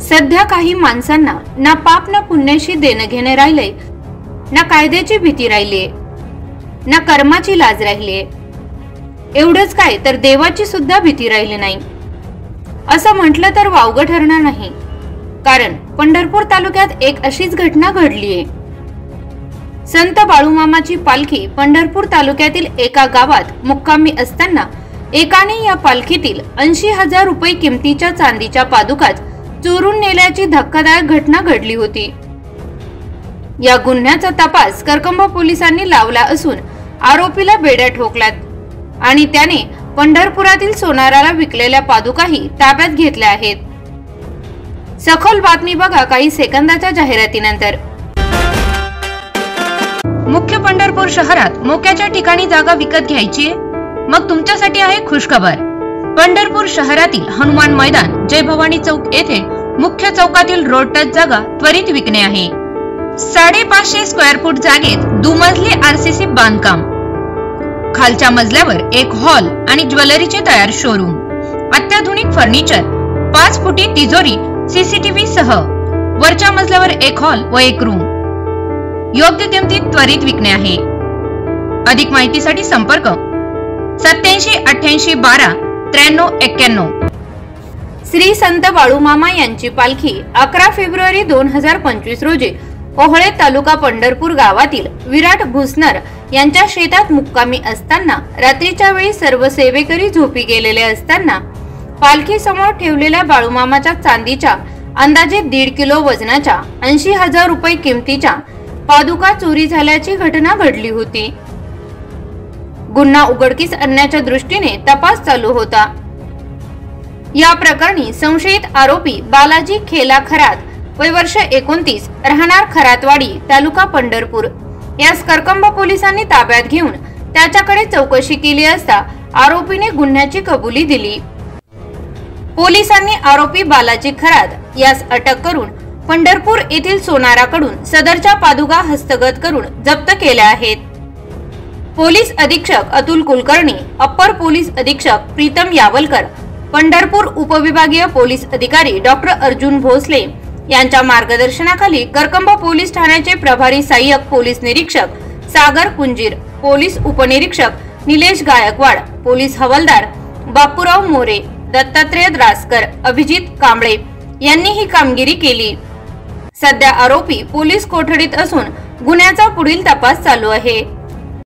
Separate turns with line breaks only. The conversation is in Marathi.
सध्या काही माणसांना ना पाप ना पुण्याशी देणं घेणे राहिले, ना कायद्याची भीती राहिलीये, ना कर्माची लाज राहिलीये. एवढंच काय तर देवाची सुद्धा भीती राहिली नाही असं म्हटलं तर वावगं ठरणार नाही. कारण पंढरपूर तालुक्यात एक अशीच घटना घडलीये. संत बाळूमामाची पालखी पंढरपूर तालुक्यातील एका गावात मुक्कामी असताना एकाने या पालखीतील 80,000 रुपये किमतीच्या चांदीच्या पादुका चोरून नेल्याची धक्कादायक घटना घडली होती. या गुन्ह्याचा तपास करकंबा पोलिसांनी लावला असून आरोपीला बेड्या ठोकल्यात आणि त्याने पंढरपुरातील सोनाराला विकलेल्या पादुकाही ताब्यात घेतल्या आहेत. सखोल बातमी बघा काही सेकंदाच्या जाहिरातीनंतर. मुख्य पंढरपूर शहरात मोक्याच्या ठिकाणी जागा विकत घ्यायची मग तुमच्यासाठी आहे खुशखबर. पंढरपूर शहरातील हनुमान मैदान, जय भवानी चौक येथे मुख्य चौकातील रोड टच जागा त्वरित विकणे आहे. 550 स्क्वेअर फूट जागेत दुमजली आरसीसी बांधकाम, खालच्या मजल्यावर एक हॉल आणि ज्वेलरीचे तयार शोरूम, अत्याधुनिक फर्निचर, 5 फुटी तिजोरी सीसीटीव्ही सह, वरच्या मजल्यावर एक हॉल व एक रूम. योग्य किमतीत त्वरित विकणे आहे. अधिक माहितीसाठी संपर्क 87 88 12 93 91. श्री संत बाळूमामा यांची पालखी 11 फेब्रुवारी 2025 रोजी ओहळे तालुका पंढरपूर गावातील विराट भुसनर यांच्या शेतात मुक्कामी असताना रात्रीच्या वेळी सर्व सेवेकरी झोपी गेलेले असताना पालखी समोर ठेवलेल्या बाळूमामाच्या चांदीच्या अंदाजे 1.5 किलो वजनाच्या 80,000 रुपये किमतीच्या पादुका चोरी झाल्याची घटना घडली होती. गुन्हा उघडकीस आणण्याच्या दृष्टीने तपास चालू होता. या प्रकरणी संशयित आरोपी बालाजी खेला खरात वय वर्ष 29 राहणार खरातवाडी तालुका पंढरपूर यास करकंबा पोलिसांनी ताब्यात घेऊन त्याच्याकडे चौकशी केली असता आरोपीने गुन्ह्याची कबुली दिली. पोलिसांनी आरोपी बालाजी खरात यास अटक करून पंढरपूर येथील सोनाराकडून सदरच्या पादुका हस्तगत करून जप्त केल्या आहेत. पोलीस अधीक्षक अतुल कुलकर्णी, अप्पर पोलीस अधीक्षक प्रीतम यावलकर, पंढरपूर उपविभागीय पोलीस अधिकारी डॉक्टर अर्जुन भोसले यांच्या मार्गदर्शनाखाली करकंबा पोलीस ठाण्याचे प्रभारी सहाय्यक पोलीस निरीक्षक सागर कुंजीर, पोलीस उपनिरीक्षक निलेश गायकवाड, पोलीस हवालदार बापूराव मोरे, दत्तात्रय द्रासकर, अभिजित कांबळे यांनी ही कामगिरी केली. सध्या आरोपी पोलीस कोठडीत असून गुन्ह्याचा पुढील तपास चालू आहे.